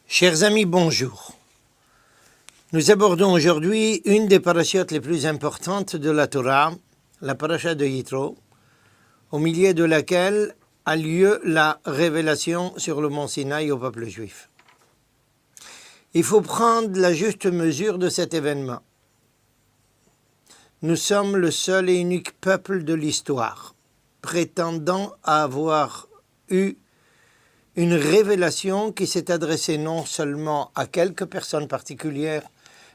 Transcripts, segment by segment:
Chers amis, bonjour. Nous abordons aujourd'hui une des parachiotes les plus importantes de la Torah, la paracha de Yitro, au milieu de laquelle a lieu la révélation sur le mont Sinaï au peuple juif. Il faut prendre la juste mesure de cet événement. Nous sommes le seul et unique peuple de l'histoire, prétendant avoir eu une révélation qui s'est adressée non seulement à quelques personnes particulières,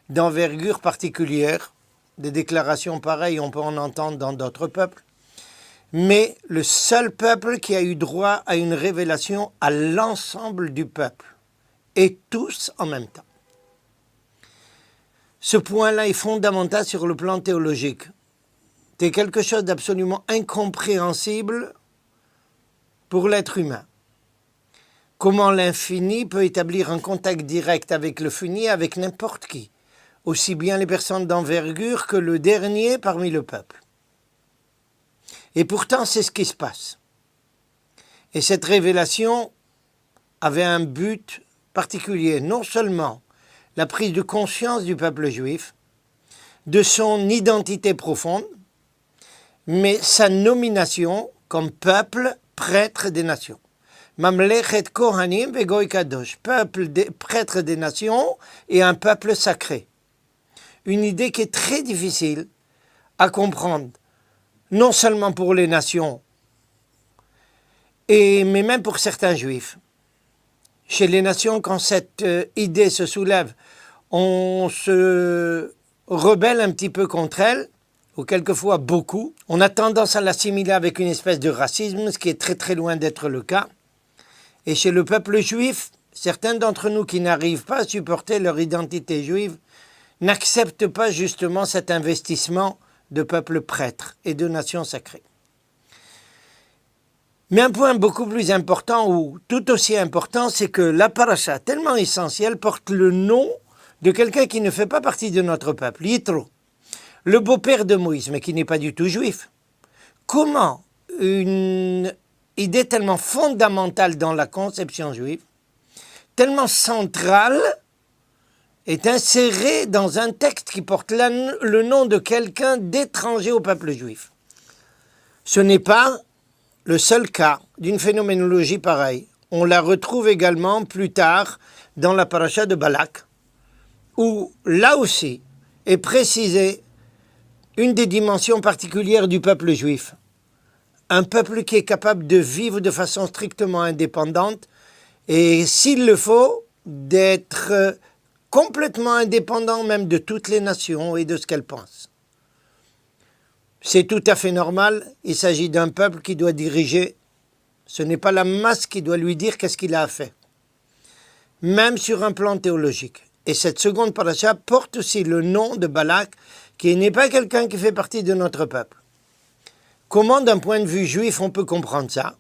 d'envergure particulière, des déclarations pareilles on peut en entendre dans d'autres peuples, mais le seul peuple qui a eu droit à une révélation à l'ensemble du peuple, et tous en même temps. Ce point-là est fondamental sur le plan théologique. C'est quelque chose d'absolument incompréhensible pour l'être humain. Comment l'infini peut établir un contact direct avec le fini, avec n'importe qui, aussi bien les personnes d'envergure que le dernier parmi le peuple. Et pourtant, c'est ce qui se passe. Et cette révélation avait un but particulier, non seulement la prise de conscience du peuple juif, de son identité profonde, mais sa nomination comme peuple prêtre des nations. Mamlechet Kohanim ve Goy Kadosh, peuple prêtre des nations et un peuple sacré. Une idée qui est très difficile à comprendre, non seulement pour les nations, mais même pour certains juifs. Chez les nations, quand cette idée se soulève, on se rebelle un petit peu contre elle, ou quelquefois beaucoup. On a tendance à l'assimiler avec une espèce de racisme, ce qui est très très loin d'être le cas. Et chez le peuple juif, certains d'entre nous qui n'arrivent pas à supporter leur identité juive n'acceptent pas justement cet investissement de peuple prêtre et de nation sacrée. Mais un point beaucoup plus important, ou tout aussi important, c'est que la paracha, tellement essentielle, porte le nom de quelqu'un qui ne fait pas partie de notre peuple, Yitro, le beau-père de Moïse, mais qui n'est pas du tout juif. Comment une idée tellement fondamentale dans la conception juive, tellement centrale, est insérée dans un texte qui porte le nom de quelqu'un d'étranger au peuple juif. Ce n'est pas le seul cas d'une phénoménologie pareille. On la retrouve également plus tard dans la paracha de Balak, où là aussi est précisée une des dimensions particulières du peuple juif. Un peuple qui est capable de vivre de façon strictement indépendante et, s'il le faut, d'être complètement indépendant même de toutes les nations et de ce qu'elles pensent. C'est tout à fait normal, il s'agit d'un peuple qui doit diriger. Ce n'est pas la masse qui doit lui dire qu'est-ce qu'il a à faire, même sur un plan théologique. Et cette seconde paracha porte aussi le nom de Balak, qui n'est pas quelqu'un qui fait partie de notre peuple. Comment, d'un point de vue juif, on peut comprendre ça?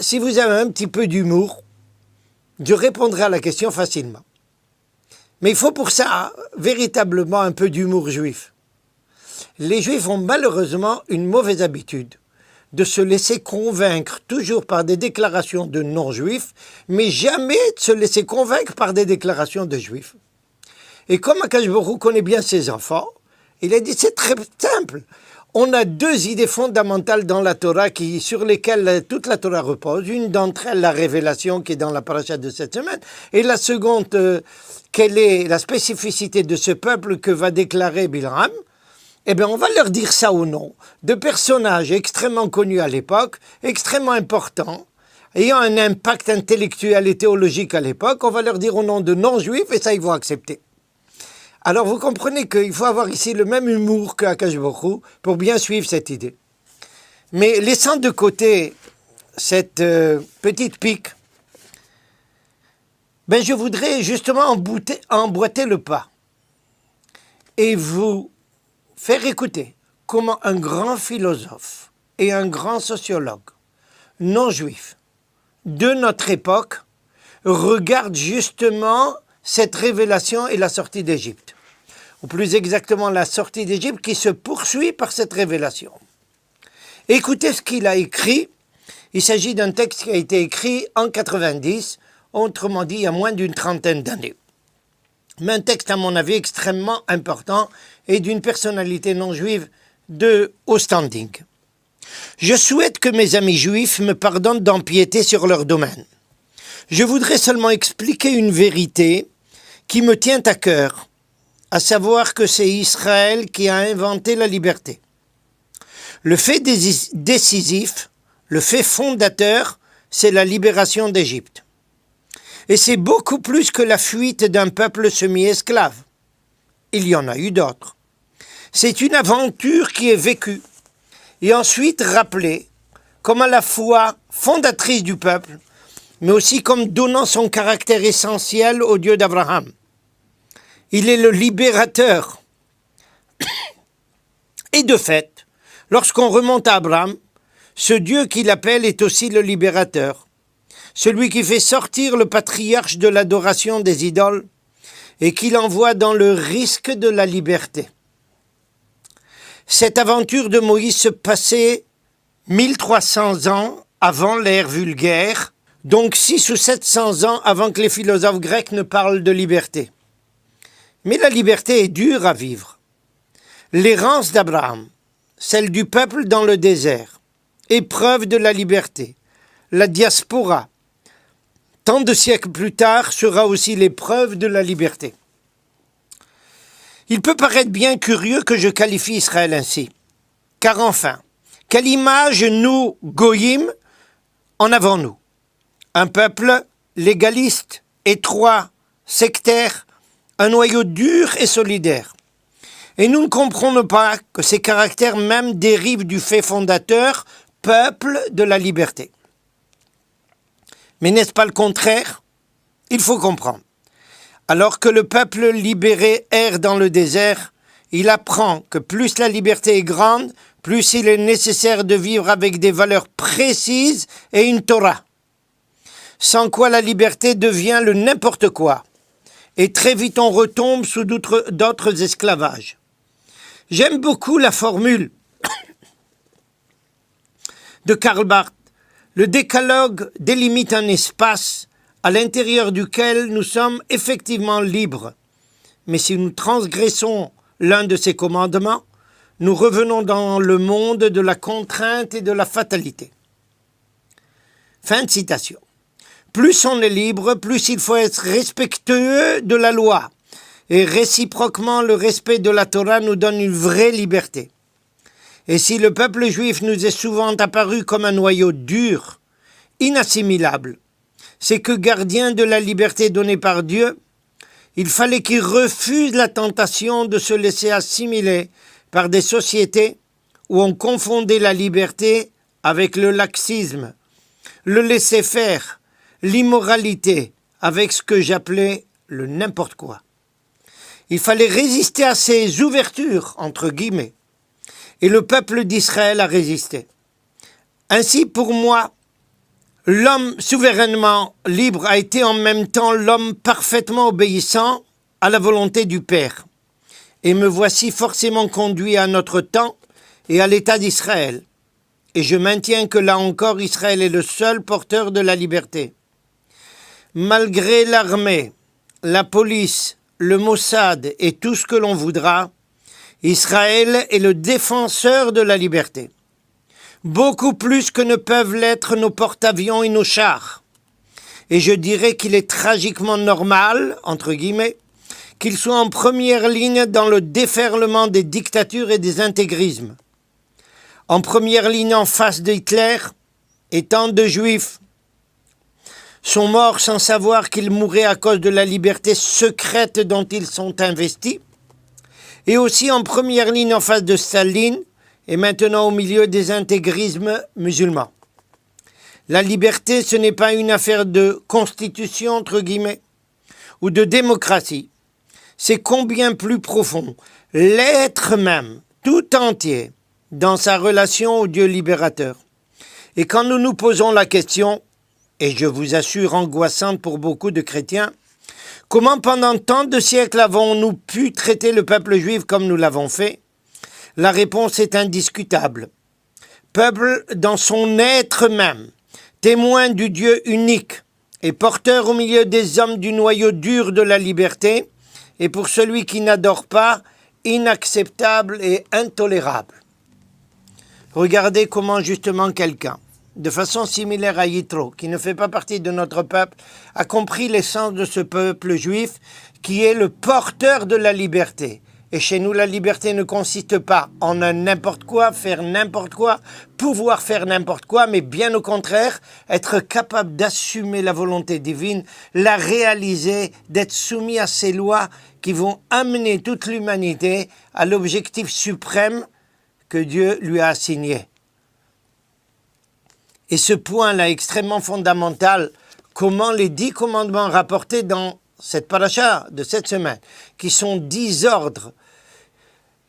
Si vous avez un petit peu d'humour, je répondrai à la question facilement. Mais il faut pour ça véritablement un peu d'humour juif. Les juifs ont malheureusement une mauvaise habitude de se laisser convaincre toujours par des déclarations de non-juifs, mais jamais de se laisser convaincre par des déclarations de juifs. Et comme Akadosh Baruch Hu connaît bien ses enfants, il a dit c'est très simple. On a deux idées fondamentales dans la Torah sur lesquelles toute la Torah repose. Une d'entre elles, la révélation qui est dans la paracha de cette semaine. Et la seconde, quelle est la spécificité de ce peuple que va déclarer Bilham? On va leur dire ça au nom de personnages extrêmement connus à l'époque, extrêmement importants, ayant un impact intellectuel et théologique à l'époque. On va leur dire au nom de non-juifs et ça, ils vont accepter. Alors vous comprenez qu'il faut avoir ici le même humour qu'Akadosh Baruch Hu pour bien suivre cette idée. Mais laissant de côté cette petite pique, je voudrais justement emboîter le pas et vous faire écouter comment un grand philosophe et un grand sociologue non juif de notre époque regarde justement cette révélation et la sortie d'Égypte. Ou plus exactement la sortie d'Égypte qui se poursuit par cette révélation. Écoutez ce qu'il a écrit. Il s'agit d'un texte qui a été écrit en 90 autrement dit il y a moins d'une trentaine d'années. Mais un texte à mon avis extrêmement important et d'une personnalité non juive de haut standing. Je souhaite que mes amis juifs me pardonnent d'empiéter sur leur domaine. Je voudrais seulement expliquer une vérité qui me tient à cœur, à savoir que c'est Israël qui a inventé la liberté. Le fait décisif, le fait fondateur, c'est la libération d'Égypte. Et c'est beaucoup plus que la fuite d'un peuple semi-esclave. Il y en a eu d'autres. C'est une aventure qui est vécue et ensuite rappelée comme à la fois fondatrice du peuple, mais aussi comme donnant son caractère essentiel au Dieu d'Abraham. Il est le libérateur. Et de fait, lorsqu'on remonte à Abraham, ce Dieu qu'il appelle est aussi le libérateur, celui qui fait sortir le patriarche de l'adoration des idoles et qui l'envoie dans le risque de la liberté. Cette aventure de Moïse se passait 1300 ans avant l'ère vulgaire, donc 600 ou 700 ans avant que les philosophes grecs ne parlent de liberté. Mais la liberté est dure à vivre. L'errance d'Abraham, celle du peuple dans le désert, épreuve de la liberté, la diaspora, tant de siècles plus tard, sera aussi l'épreuve de la liberté. Il peut paraître bien curieux que je qualifie Israël ainsi, car enfin, quelle image nous, Goïm, en avons-nous? Un peuple légaliste, étroit, sectaire, un noyau dur et solidaire. Et nous ne comprenons pas que ces caractères même dérivent du fait fondateur, peuple de la liberté. Mais n'est-ce pas le contraire? Il faut comprendre. Alors que le peuple libéré erre dans le désert, il apprend que plus la liberté est grande, plus il est nécessaire de vivre avec des valeurs précises et une Torah. Sans quoi la liberté devient le n'importe quoi. Et très vite on retombe sous d'autres esclavages. J'aime beaucoup la formule de Karl Barth. Le décalogue délimite un espace à l'intérieur duquel nous sommes effectivement libres. Mais si nous transgressons l'un de ces commandements, nous revenons dans le monde de la contrainte et de la fatalité. Fin de citation. Plus on est libre, plus il faut être respectueux de la loi. Et réciproquement, le respect de la Torah nous donne une vraie liberté. Et si le peuple juif nous est souvent apparu comme un noyau dur, inassimilable, c'est que gardien de la liberté donnée par Dieu, il fallait qu'il refuse la tentation de se laisser assimiler par des sociétés où on confondait la liberté avec le laxisme, le laisser-faire, l'immoralité avec ce que j'appelais le n'importe quoi. Il fallait résister à ces ouvertures, entre guillemets, et le peuple d'Israël a résisté. Ainsi, pour moi, l'homme souverainement libre a été en même temps l'homme parfaitement obéissant à la volonté du Père. Et me voici forcément conduit à notre temps et à l'état d'Israël. Et je maintiens que là encore, Israël est le seul porteur de la liberté. Malgré l'armée, la police, le Mossad et tout ce que l'on voudra, Israël est le défenseur de la liberté. Beaucoup plus que ne peuvent l'être nos porte-avions et nos chars. Et je dirais qu'il est tragiquement normal, entre guillemets, qu'il soit en première ligne dans le déferlement des dictatures et des intégrismes. En première ligne en face d'Hitler, et tant de Juifs sont morts sans savoir qu'ils mouraient à cause de la liberté secrète dont ils sont investis, et aussi en première ligne en face de Staline, et maintenant au milieu des intégrismes musulmans. La liberté, ce n'est pas une affaire de constitution, entre guillemets, ou de démocratie. C'est combien plus profond. L'être même, tout entier, dans sa relation au Dieu libérateur. Et quand nous nous posons la question, et je vous assure angoissante pour beaucoup de chrétiens, comment pendant tant de siècles avons-nous pu traiter le peuple juif comme nous l'avons fait? La réponse est indiscutable. Peuple dans son être même, témoin du Dieu unique et porteur au milieu des hommes du noyau dur de la liberté, et pour celui qui n'adore pas, inacceptable et intolérable. Regardez comment justement quelqu'un, de façon similaire à Yitro, qui ne fait pas partie de notre peuple, a compris l'essence de ce peuple juif qui est le porteur de la liberté. Et chez nous, la liberté ne consiste pas en un n'importe quoi, faire n'importe quoi, pouvoir faire n'importe quoi, mais bien au contraire, être capable d'assumer la volonté divine, la réaliser, d'être soumis à ces lois qui vont amener toute l'humanité à l'objectif suprême que Dieu lui a assigné. Et ce point-là extrêmement fondamental, comment les 10 commandements rapportés dans cette paracha de cette semaine, qui sont 10 ordres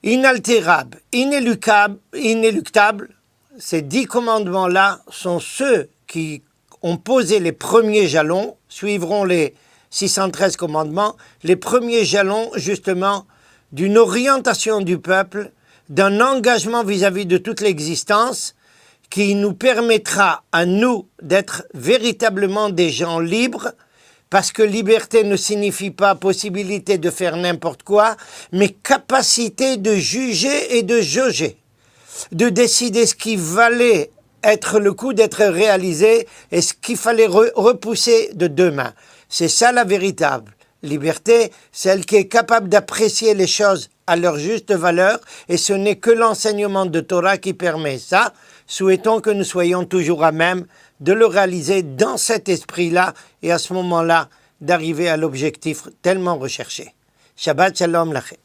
inaltérables, inéluctables, ces 10 commandements-là sont ceux qui ont posé les premiers jalons, suivront les 613 commandements, les premiers jalons justement d'une orientation du peuple, d'un engagement vis-à-vis de toute l'existence, qui nous permettra à nous d'être véritablement des gens libres, parce que liberté ne signifie pas possibilité de faire n'importe quoi, mais capacité de juger et de jauger, de décider ce qui valait être le coup d'être réalisé et ce qu'il fallait repousser de demain. C'est ça la véritable liberté, celle qui est capable d'apprécier les choses à leur juste valeur, et ce n'est que l'enseignement de Torah qui permet ça. Souhaitons que nous soyons toujours à même de le réaliser dans cet esprit-là et à ce moment-là d'arriver à l'objectif tellement recherché. Shabbat Shalom Lachem.